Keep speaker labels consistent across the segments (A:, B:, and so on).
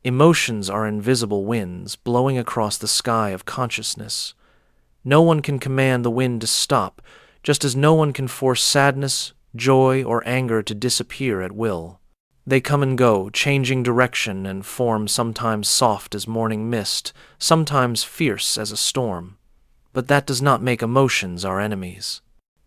A: Emotions are invisible winds blowing across the sky of consciousness. No one can command the wind to stop, just as no one can force sadness, joy, or anger to disappear at will. They come and go, changing direction and form, sometimes soft as morning mist, sometimes fierce as a storm. But that does not make emotions our enemies.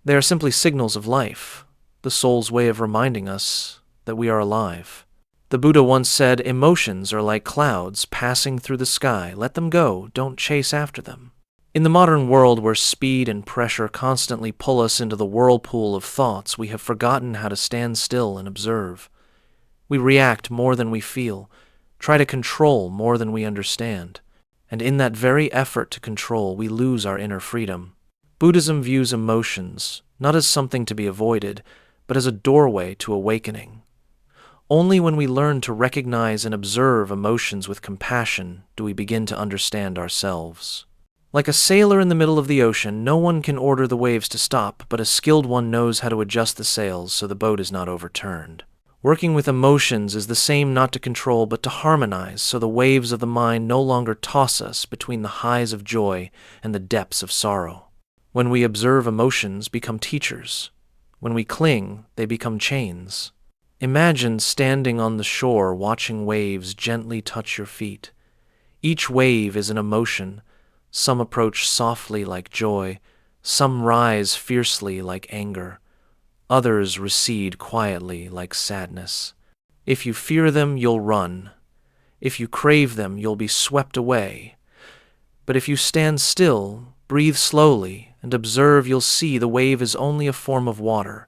A: They are simply signals of life, the soul's way of reminding us that we are alive. The Buddha once said, "Emotions are like clouds passing through the sky. Let them go, don't chase after them." In the modern world where speed and pressure constantly pull us into the whirlpool of thoughts, we have forgotten how to stand still and observe. We react more than we feel, try to control more than we understand, and in that very effort to control, we lose our inner freedom. Buddhism views emotions not as something to be avoided, but as a doorway to awakening. Only when we learn to recognize and observe emotions with compassion do we begin to understand ourselves. Like a sailor in the middle of the ocean, no one can order the waves to stop, but a skilled one knows how to adjust the sails so the boat is not overturned. Working with emotions is the same, not to control but to harmonize, so the waves of the mind no longer toss us between the highs of joy and the depths of sorrow. When we observe, emotions become teachers. When we cling, they become chains. Imagine standing on the shore watching waves gently touch your feet. Each wave is an emotion. Some approach softly like joy, some rise fiercely like anger, others recede quietly like sadness. If you fear them, you'll run. If you crave them, you'll be swept away. But if you stand still, breathe slowly, and observe, you'll see the wave is only a form of water.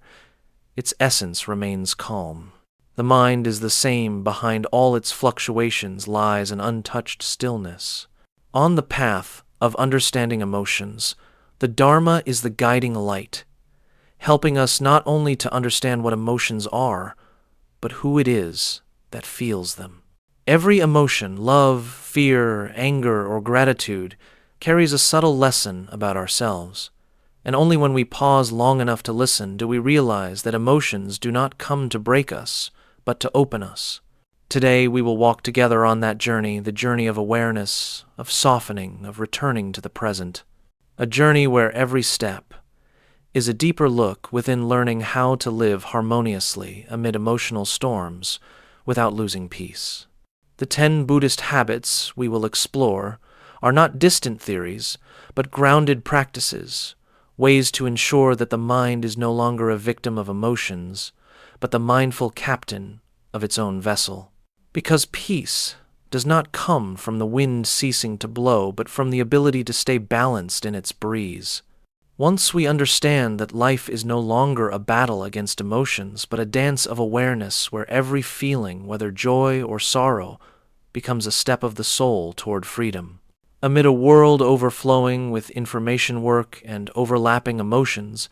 A: Its essence remains calm. The mind is the same. Behind all its fluctuations lies an untouched stillness. On the path of understanding emotions, the Dharma is the guiding light, helping us not only to understand what emotions are, but who it is that feels them. Every emotion, love, fear, anger, or gratitude, carries a subtle lesson about ourselves. And only when we pause long enough to listen do we realize that emotions do not come to break us, but to open us. Today we will walk together on that journey, the journey of awareness, of softening, of returning to the present. A journey where every step is a deeper look within, learning how to live harmoniously amid emotional storms without losing peace. The 10 Buddhist habits we will explore are not distant theories, but grounded practices, ways to ensure that the mind is no longer a victim of emotions, but the mindful captain of its own vessel. Because peace does not come from the wind ceasing to blow, but from the ability to stay balanced in its breeze. Once we understand that life is no longer a battle against emotions, but a dance of awareness where every feeling, whether joy or sorrow, becomes a step of the soul toward freedom. Amid a world overflowing with information work and overlapping emotions,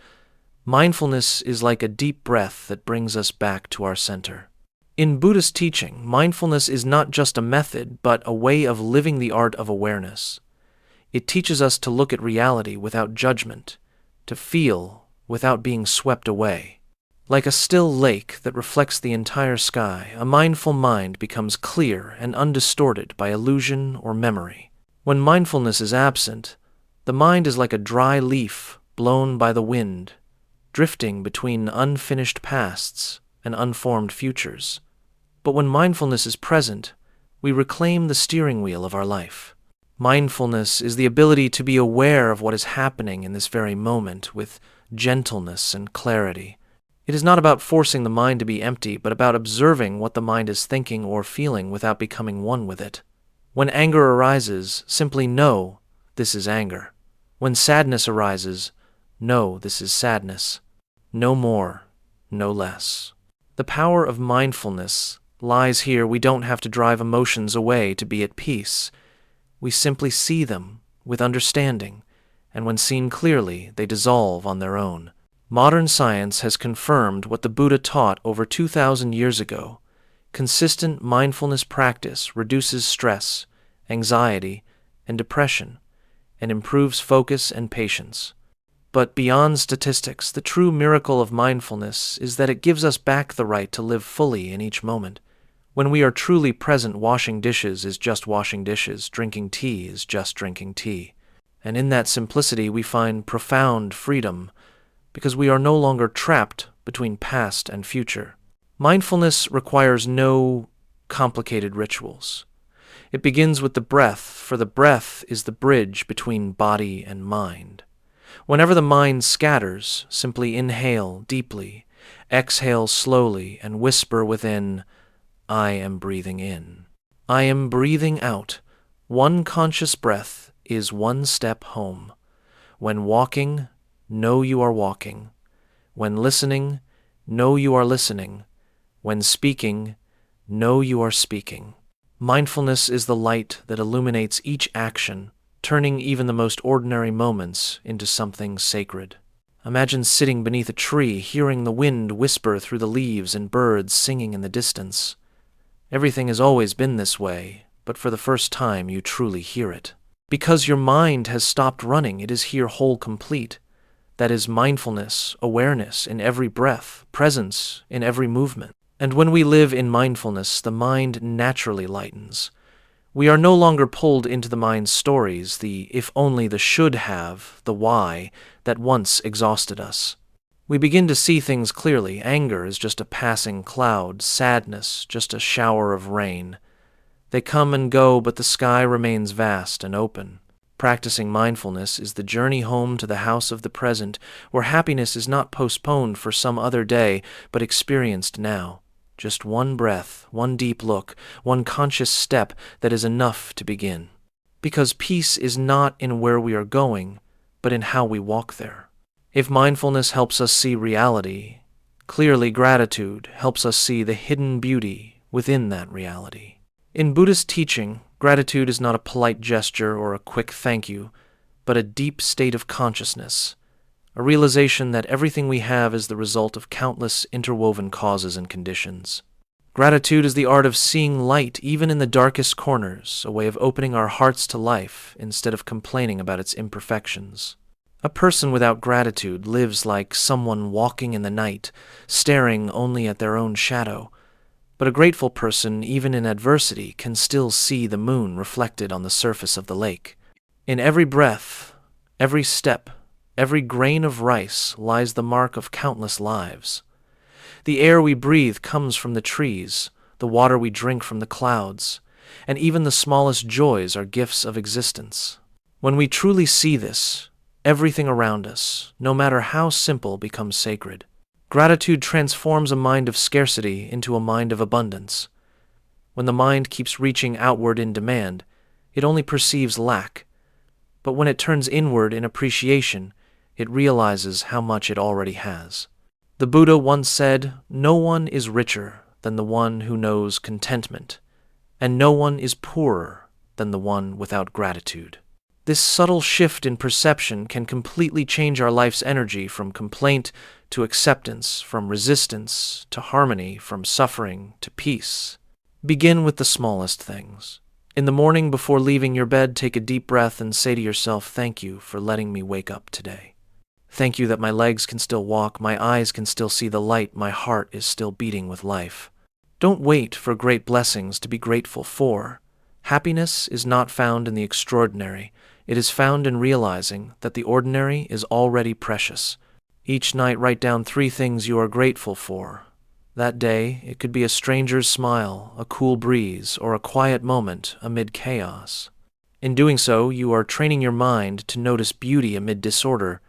A: mindfulness is like a deep breath that brings us back to our center. In Buddhist teaching, mindfulness is not just a method, but a way of living the art of awareness. It teaches us to look at reality without judgment, to feel without being swept away. Like a still lake that reflects the entire sky, a mindful mind becomes clear and undistorted by illusion or memory. When mindfulness is absent, the mind is like a dry leaf blown by the wind, drifting between unfinished pasts and unformed futures. But when mindfulness is present, we reclaim the steering wheel of our life. Mindfulness is the ability to be aware of what is happening in this very moment with gentleness and clarity. It is not about forcing the mind to be empty, but about observing what the mind is thinking or feeling without becoming one with it. When anger arises, simply know this is anger. When sadness arises, know this is sadness. No more, no less. The power of mindfulness lies here. We don't have to drive emotions away to be at peace. We simply see them with understanding, and when seen clearly, they dissolve on their own. Modern science has confirmed what the Buddha taught over 2,000 years ago. Consistent mindfulness practice reduces stress, anxiety, and depression, and improves focus and patience. But beyond statistics, the true miracle of mindfulness is that it gives us back the right to live fully in each moment. When we are truly present, washing dishes is just washing dishes, drinking tea is just drinking tea. And in that simplicity we find profound freedom, because we are no longer trapped between past and future. Mindfulness requires no complicated rituals. It begins with the breath, for the breath is the bridge between body and mind. Whenever the mind scatters, simply inhale deeply, exhale slowly, and whisper within, I am breathing in. I am breathing out. One conscious breath is one step home. When walking, know you are walking. When listening, know you are listening. When speaking, know you are speaking. Mindfulness is the light that illuminates each action, turning even the most ordinary moments into something sacred. Imagine sitting beneath a tree, hearing the wind whisper through the leaves and birds singing in the distance. Everything has always been this way, but for the first time you truly hear it. Because your mind has stopped running, it is here whole complete. That is mindfulness, awareness in every breath, presence in every movement. And when we live in mindfulness, the mind naturally lightens. We are no longer pulled into the mind's stories, the if only, the should have, the why, that once exhausted us. We begin to see things clearly. Anger is just a passing cloud, sadness just a shower of rain. They come and go, but the sky remains vast and open. Practicing mindfulness is the journey home to the house of the present, where happiness is not postponed for some other day, but experienced now. Just one breath, one deep look, one conscious step that is enough to begin. Because peace is not in where we are going, but in how we walk there. If mindfulness helps us see reality, clearly gratitude helps us see the hidden beauty within that reality. In Buddhist teaching, gratitude is not a polite gesture or a quick thank you, but a deep state of consciousness, a realization that everything we have is the result of countless interwoven causes and conditions. Gratitude is the art of seeing light even in the darkest corners, a way of opening our hearts to life instead of complaining about its imperfections. A person without gratitude lives like someone walking in the night, staring only at their own shadow. But a grateful person, even in adversity, can still see the moon reflected on the surface of the lake. In every breath, every step, every grain of rice lies the mark of countless lives. The air we breathe comes from the trees, the water we drink from the clouds, and even the smallest joys are gifts of existence. When we truly see this, everything around us, no matter how simple, becomes sacred. Gratitude transforms a mind of scarcity into a mind of abundance. When the mind keeps reaching outward in demand, it only perceives lack. But when it turns inward in appreciation, it realizes how much it already has. The Buddha once said, "No one is richer than the one who knows contentment, and no one is poorer than the one without gratitude." This subtle shift in perception can completely change our life's energy, from complaint to acceptance, from resistance to harmony, from suffering to peace. Begin with the smallest things. In the morning before leaving your bed, take a deep breath and say to yourself, "Thank you for letting me wake up today. Thank you that my legs can still walk, my eyes can still see the light, my heart is still beating with life." Don't wait for great blessings to be grateful for. Happiness is not found in the extraordinary. It is found in realizing that the ordinary is already precious. Each night write down 3 things you are grateful for. That day, it could be a stranger's smile, a cool breeze, or a quiet moment amid chaos. In doing so, you are training your mind to notice beauty amid disorder,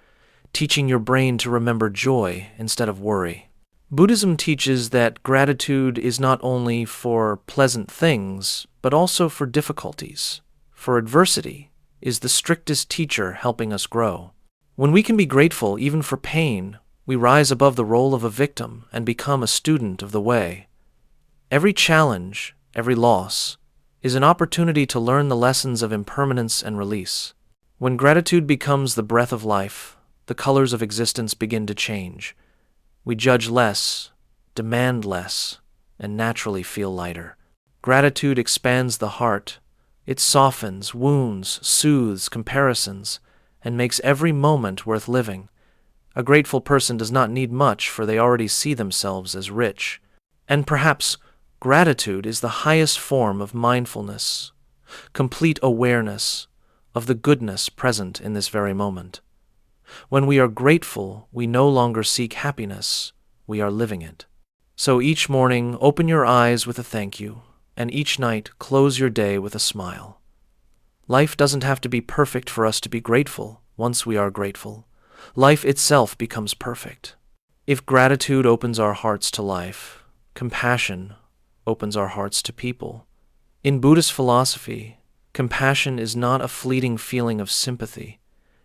A: teaching your brain to remember joy instead of worry. Buddhism teaches that gratitude is not only for pleasant things, but also for difficulties, for adversity is the strictest teacher helping us grow. When we can be grateful even for pain, we rise above the role of a victim and become a student of the way. Every challenge, every loss, is an opportunity to learn the lessons of impermanence and release. When gratitude becomes the breath of life, the colors of existence begin to change. We judge less, demand less, and naturally feel lighter. Gratitude expands the heart. It softens wounds, soothes comparisons, and makes every moment worth living. A grateful person does not need much, for they already see themselves as rich. And perhaps Gratitude is the highest form of mindfulness, complete awareness of the goodness present in this very moment. When we are grateful, we no longer seek happiness, we are living it. So each morning, open your eyes with a thank you, and each night, close your day with a smile. Life doesn't have to be perfect for us to be grateful. Once we are grateful, life itself becomes perfect. If gratitude opens our hearts to life, compassion opens our hearts to people. In Buddhist philosophy, compassion is not a fleeting feeling of sympathy.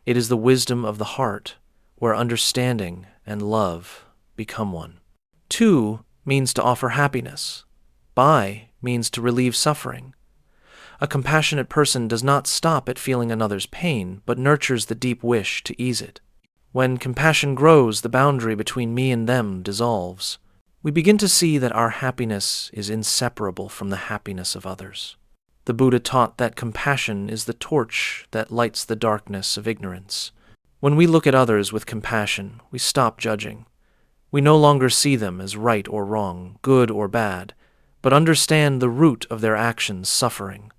A: It is the wisdom of the heart, where understanding and love become one. Tu means to offer happiness. Bai means to relieve suffering. A compassionate person does not stop at feeling another's pain, but nurtures the deep wish to ease it. When compassion grows, the boundary between me and them dissolves. We begin to see that our happiness is inseparable from the happiness of others. The Buddha taught that compassion is the torch that lights the darkness of ignorance. When we look at others with compassion, we stop judging. We no longer see them as right or wrong, good or bad, but understand the root of their actions, suffering.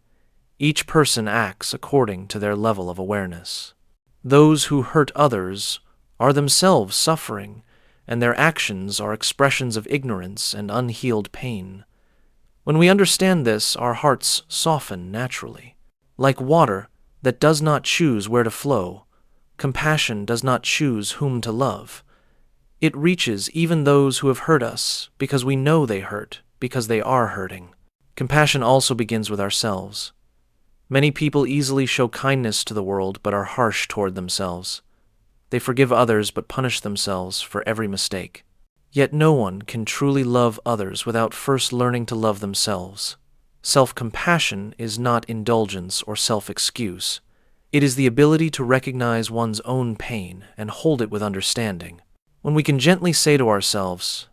A: Each person acts according to their level of awareness. Those who hurt others are themselves suffering, and their actions are expressions of ignorance and unhealed pain. When we understand this, our hearts soften naturally. Like water that does not choose where to flow, compassion does not choose whom to love. It reaches even those who have hurt us because we know they hurt, because they are hurting. Compassion also begins with ourselves. Many people easily show kindness to the world but are harsh toward themselves. They forgive others but punish themselves for every mistake. Yet no one can truly love others without first learning to love themselves. Self-compassion is not indulgence or self-excuse. It is the ability to recognize one's own pain and hold it with understanding. When we can gently say to ourselves,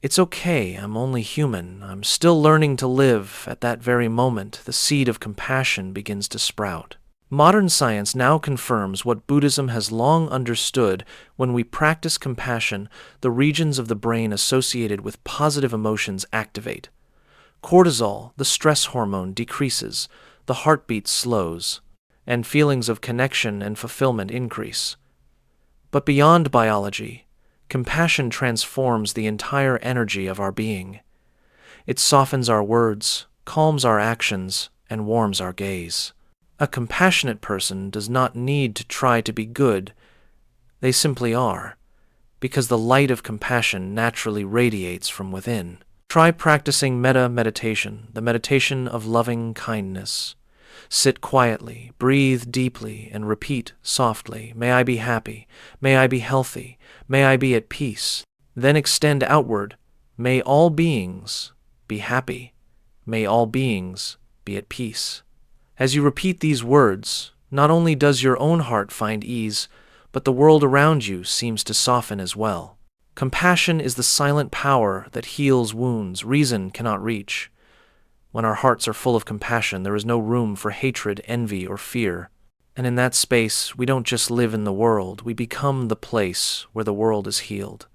A: "It's okay, I'm only human, I'm still learning to live," at that very moment, the seed of compassion begins to sprout. Modern science now confirms what Buddhism has long understood. When we practice compassion, the regions of the brain associated with positive emotions activate. Cortisol, the stress hormone, decreases, the heartbeat slows, and feelings of connection and fulfillment increase. But beyond biology, compassion transforms the entire energy of our being. It softens our words, calms our actions, and warms our gaze. A compassionate person does not need to try to be good. They simply are, because the light of compassion naturally radiates from within. Try practicing metta meditation, the meditation of loving kindness. Sit quietly, breathe deeply, and repeat softly, "May I be happy, may I be healthy, may I be at peace." Then extend outward, "May all beings be happy, may all beings be at peace." As you repeat these words, not only does your own heart find ease, but the world around you seems to soften as well. Compassion is the silent power that heals wounds reason cannot reach. When our hearts are full of compassion, there is no room for hatred, envy, or fear. And in that space, we don't just live in the world, we become the place where the world is healed.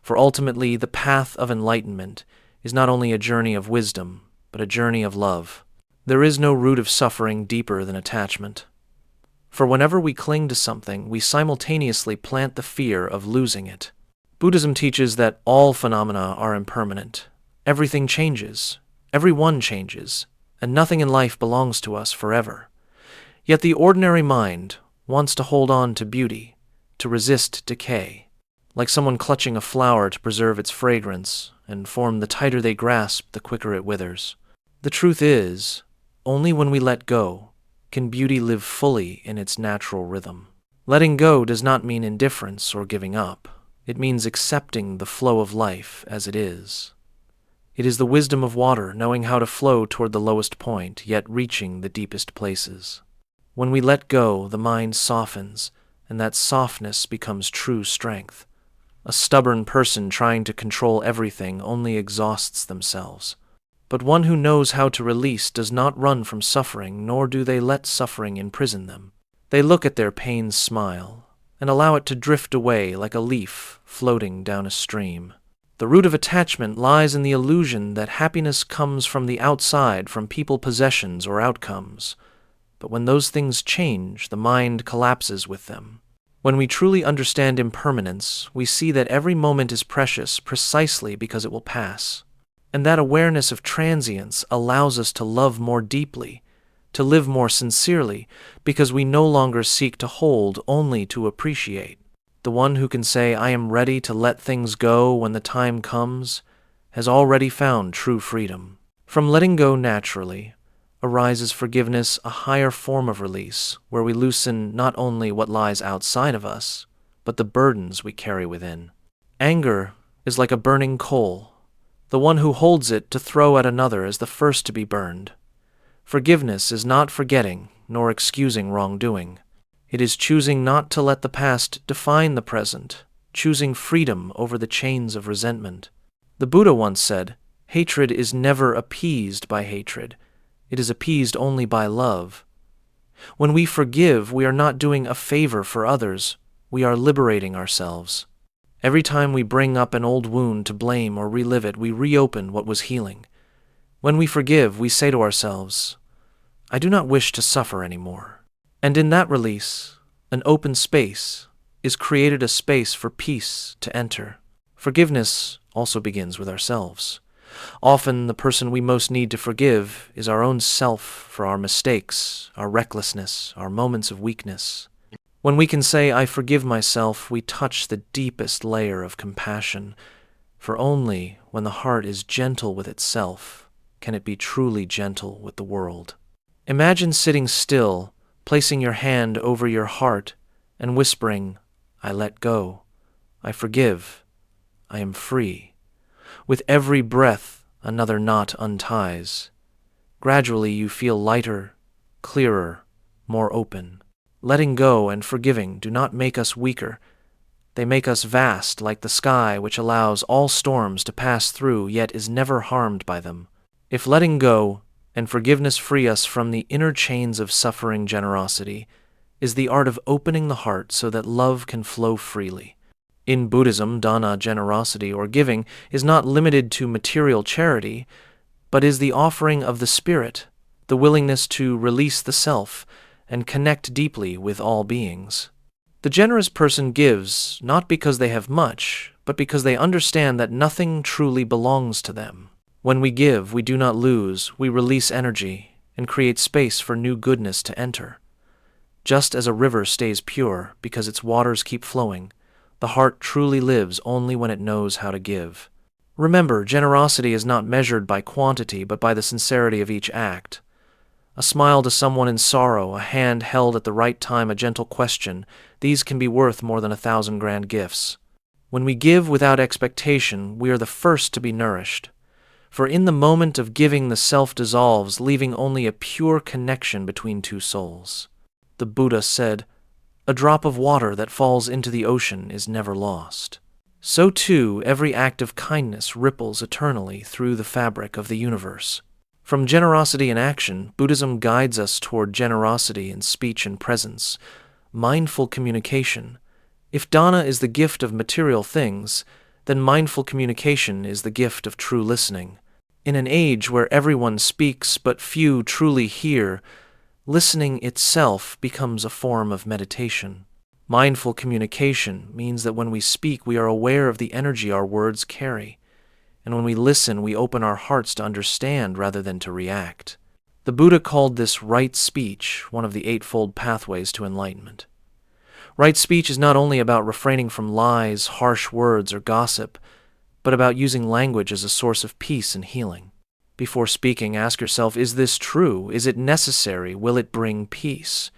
A: For ultimately, the path of enlightenment is not only a journey of wisdom, but a journey of love. There is no root of suffering deeper than attachment. For whenever we cling to something, we simultaneously plant the fear of losing it. Buddhism teaches that all phenomena are impermanent. Everything changes. Everyone changes, and nothing in life belongs to us forever. Yet the ordinary mind wants to hold on to beauty, to resist decay, like someone clutching a flower to preserve its fragrance, and form the tighter they grasp, the quicker it withers. The truth is, only when we let go can beauty live fully in its natural rhythm. Letting go does not mean indifference or giving up. It means accepting the flow of life as it is. It is the wisdom of water, knowing how to flow toward the lowest point, yet reaching the deepest places. When we let go, the mind softens, and that softness becomes true strength. A stubborn person trying to control everything only exhausts themselves. But one who knows how to release does not run from suffering, nor do they let suffering imprison them. They look at their pain, smile, and allow it to drift away like a leaf floating down a stream. The root of attachment lies in the illusion that happiness comes from the outside, from people, possessions, or outcomes. But when those things change, the mind collapses with them. When we truly understand impermanence, we see that every moment is precious precisely because it will pass. And that awareness of transience allows us to love more deeply, to live more sincerely, because we no longer seek to hold, only to appreciate. The one who can say, "I am ready to let things go when the time comes," has already found true freedom. From letting go naturally arises forgiveness, a higher form of release, where we loosen not only what lies outside of us, but the burdens we carry within. Anger is like a burning coal. The one who holds it to throw at another is the first to be burned. Forgiveness is not forgetting nor excusing wrongdoing. It is choosing not to let the past define the present, choosing freedom over the chains of resentment. The Buddha once said, "Hatred is never appeased by hatred. It is appeased only by love." When we forgive, we are not doing a favor for others. We are liberating ourselves. Every time we bring up an old wound to blame or relive it, we reopen what was healing. When we forgive, we say to ourselves, "I do not wish to suffer anymore." And in that release, an open space is created, a space for peace to enter. Forgiveness also begins with ourselves. Often the person we most need to forgive is our own self, for our mistakes, our recklessness, our moments of weakness. When we can say, "I forgive myself," we touch the deepest layer of compassion, for only when the heart is gentle with itself can it be truly gentle with the world. Imagine sitting still, placing your hand over your heart and whispering, "I let go, I forgive, I am free." With every breath, another knot unties. Gradually you feel lighter, clearer, more open. Letting go and forgiving do not make us weaker. They make us vast, like the sky, which allows all storms to pass through, yet is never harmed by them. If letting go and forgiveness free us from the inner chains of suffering, generosity is the art of opening the heart so that love can flow freely. In Buddhism, dana, generosity, or giving, is not limited to material charity, but is the offering of the spirit, the willingness to release the self and connect deeply with all beings. The generous person gives not because they have much, but because they understand that nothing truly belongs to them. When we give, we do not lose, we release energy and create space for new goodness to enter. Just as a river stays pure because its waters keep flowing, the heart truly lives only when it knows how to give. Remember, generosity is not measured by quantity, but by the sincerity of each act. A smile to someone in sorrow, a hand held at the right time, a gentle question, these can be worth more than 1,000 grand gifts. When we give without expectation, we are the first to be nourished. For in the moment of giving, the self dissolves, leaving only a pure connection between two souls. The Buddha said, "A drop of water that falls into the ocean is never lost." So too, every act of kindness ripples eternally through the fabric of the universe. From generosity in action, Buddhism guides us toward generosity in speech and presence, mindful communication. If dana is the gift of material things, then mindful communication is the gift of true listening. In an age where everyone speaks but few truly hear, listening itself becomes a form of meditation. Mindful communication means that when we speak, we are aware of the energy our words carry. And when we listen, we open our hearts to understand rather than to react. The Buddha called this right speech, one of the eightfold pathways to enlightenment. Right speech is not only about refraining from lies, harsh words, or gossip, but about using language as a source of peace and healing. Before speaking, ask yourself, is this true? Is it necessary? Will it bring peace?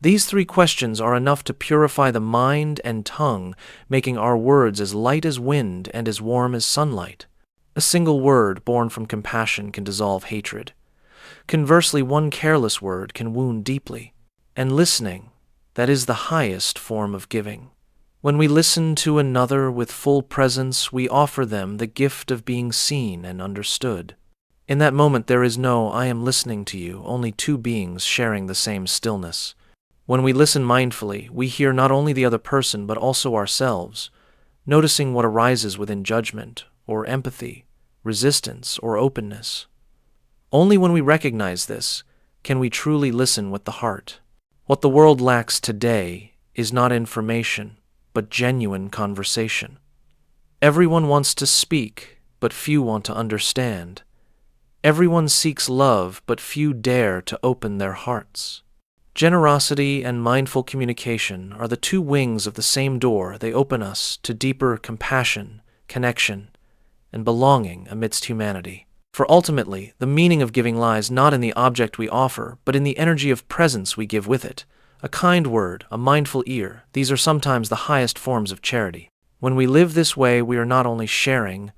A: These 3 questions are enough to purify the mind and tongue, making our words as light as wind and as warm as sunlight. A single word born from compassion can dissolve hatred. Conversely, one careless word can wound deeply. And listening, that is the highest form of giving. When we listen to another with full presence, we offer them the gift of being seen and understood. In that moment, there is no "I am listening to you," only 2 beings sharing the same stillness. When we listen mindfully, we hear not only the other person but also ourselves. noticing what arises within judgment or empathy, resistance or openness. Only when we recognize this can we truly listen with the heart. What the world lacks today is not information, but genuine conversation. Everyone wants to speak, but few want to understand. Everyone seeks love, but few dare to open their hearts. Generosity and mindful communication are the two wings of the same door. They open us to deeper compassion, connection, and belonging amidst humanity. For ultimately, the meaning of giving lies not in the object we offer, but in the energy of presence we give with it. A kind word, a mindful ear, these are sometimes the highest forms of charity. When we live this way, we are not only sharing,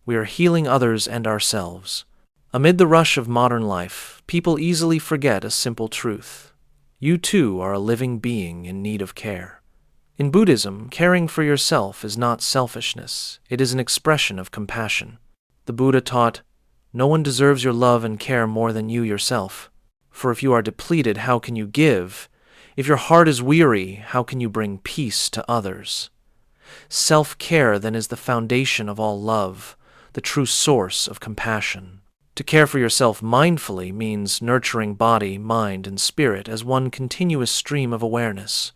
A: we are healing others and ourselves. Amid the rush of modern life, people easily forget a simple truth. You too are a living being in need of care. In Buddhism, caring for yourself is not selfishness, it is an expression of compassion. The Buddha taught, "No one deserves your love and care more than you yourself. For if you are depleted, how can you give? If your heart is weary, how can you bring peace to others?" Self-care then is the foundation of all love, the true source of compassion. To care for yourself mindfully means nurturing body, mind, and spirit as one continuous stream of awareness.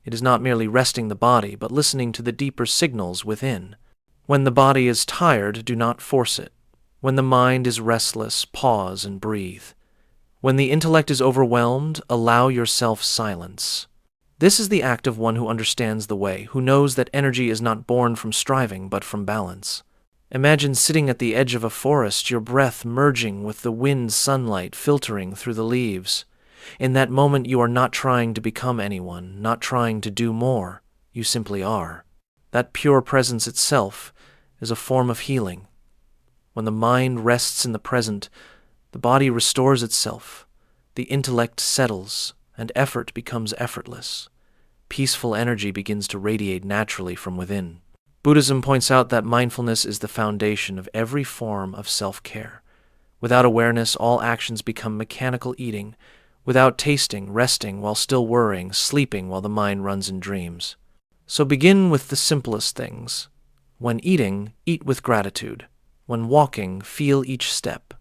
A: It is not merely resting the body, but listening to the deeper signals within. When the body is tired, do not force it. When the mind is restless, pause and breathe. When the intellect is overwhelmed, allow yourself silence. This is the act of one who understands the way, who knows that energy is not born from striving, but from balance. Imagine sitting at the edge of a forest, your breath merging with the wind's sunlight filtering through the leaves. In that moment, you are not trying to become anyone, not trying to do more. You simply are. That pure presence itself is a form of healing. When the mind rests in the present, the body restores itself, the intellect settles, and effort becomes effortless. Peaceful energy begins to radiate naturally from within. Buddhism points out that mindfulness is the foundation of every form of self-care. Without awareness, all actions become mechanical eating, without tasting, resting while still worrying, sleeping while the mind runs in dreams. So begin with the simplest things. When eating, eat with gratitude. When walking, feel each step.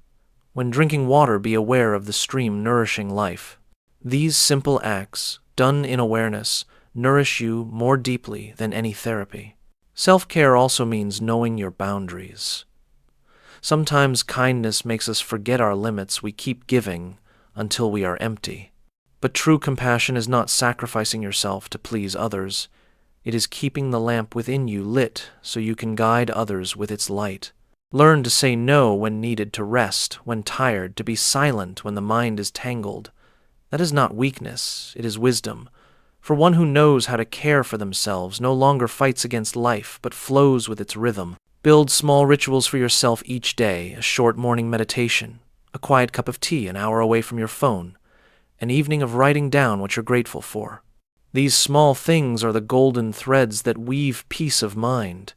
A: When drinking water, be aware of the stream nourishing life. These simple acts, done in awareness, nourish you more deeply than any therapy. Self-care also means knowing your boundaries. Sometimes kindness makes us forget our limits. We keep giving until we are empty. But true compassion is not sacrificing yourself to please others. It is keeping the lamp within you lit so you can guide others with its light. Learn to say no when needed, to rest when tired, to be silent when the mind is tangled. That is not weakness, it is wisdom. For one who knows how to care for themselves no longer fights against life, but flows with its rhythm. Build small rituals for yourself each day, a short morning meditation, a quiet cup of tea an hour away from your phone, an evening of writing down what you're grateful for. These small things are the golden threads that weave peace of mind.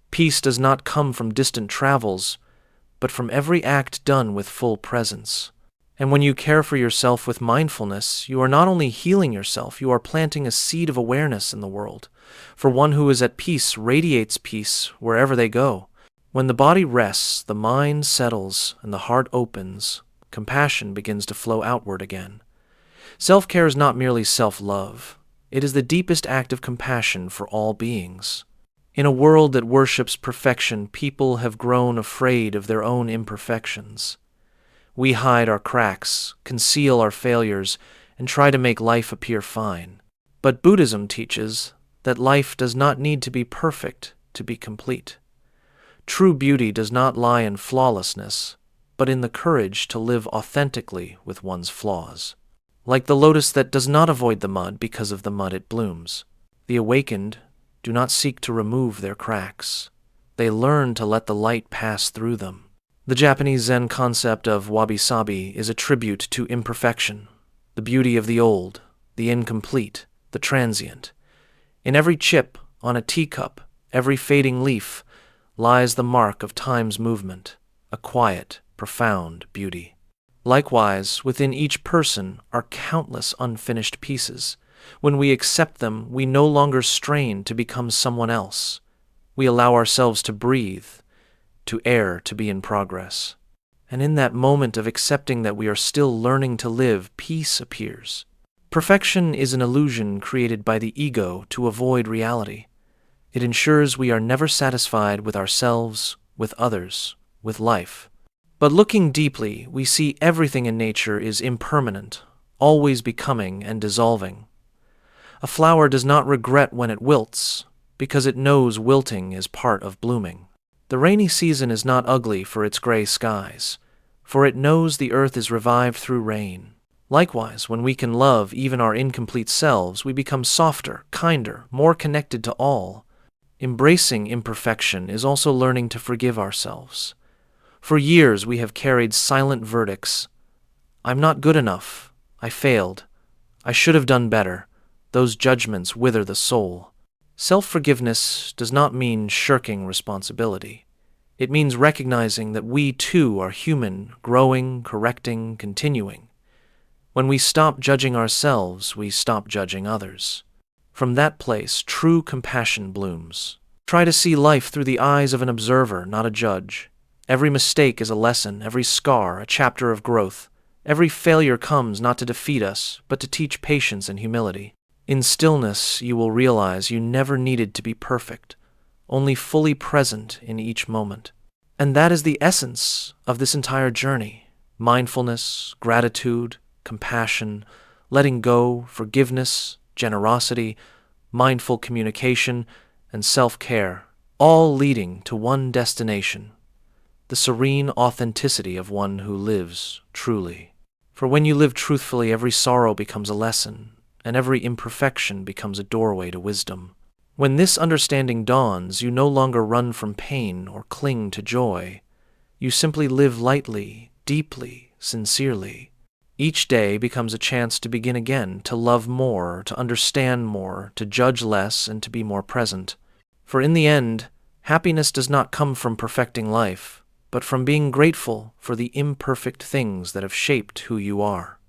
A: Peace does not come from distant travels, but from every act done with full presence. And when you care for yourself with mindfulness, you are not only healing yourself, you are planting a seed of awareness in the world. For one who is at peace radiates peace wherever they go. When the body rests, the mind settles, and the heart opens, compassion begins to flow outward again. Self-care is not merely self-love. It is the deepest act of compassion for all beings. In a world that worships perfection, people have grown afraid of their own imperfections. We hide our cracks, conceal our failures, and try to make life appear fine. But Buddhism teaches that life does not need to be perfect to be complete. True beauty does not lie in flawlessness, but in the courage to live authentically with one's flaws. Like the lotus that does not avoid the mud because of the mud it blooms, the awakened do not seek to remove their cracks. They learn to let the light pass through them. The Japanese Zen concept of wabi-sabi is a tribute to imperfection, the beauty of the old, the incomplete, the transient. In every chip on a teacup, every fading leaf, lies the mark of time's movement, a quiet, profound beauty. Likewise, within each person are countless unfinished pieces. When we accept them, we no longer strain to become someone else. We allow ourselves to breathe, to air, to be in progress. And in that moment of accepting that we are still learning to live, peace appears. Perfection is an illusion created by the ego to avoid reality. It ensures we are never satisfied with ourselves, with others, with life. But looking deeply, we see everything in nature is impermanent, always becoming and dissolving. A flower does not regret when it wilts, because it knows wilting is part of blooming. The rainy season is not ugly for its gray skies, for it knows the earth is revived through rain. Likewise, when we can love even our incomplete selves, we become softer, kinder, more connected to all. Embracing imperfection is also learning to forgive ourselves. For years we have carried silent verdicts. I'm not good enough. I failed. I should have done better. Those judgments wither the soul. Self-forgiveness does not mean shirking responsibility. It means recognizing that we too are human, growing, correcting, continuing. When we stop judging ourselves, we stop judging others. From that place, true compassion blooms. Try to see life through the eyes of an observer, not a judge. Every mistake is a lesson, every scar a chapter of growth. Every failure comes not to defeat us, but to teach patience and humility. In stillness, you will realize you never needed to be perfect, only fully present in each moment. And that is the essence of this entire journey. Mindfulness, gratitude, compassion, letting go, forgiveness, generosity, mindful communication, and self-care, all leading to one destination, the serene authenticity of one who lives truly. For when you live truthfully, every sorrow becomes a lesson, and every imperfection becomes a doorway to wisdom. When this understanding dawns, you no longer run from pain or cling to joy. You simply live lightly, deeply, sincerely. Each day becomes a chance to begin again, to love more, to understand more, to judge less, and to be more present. For in the end, happiness does not come from perfecting life, but from being grateful for the imperfect things that have shaped who you are.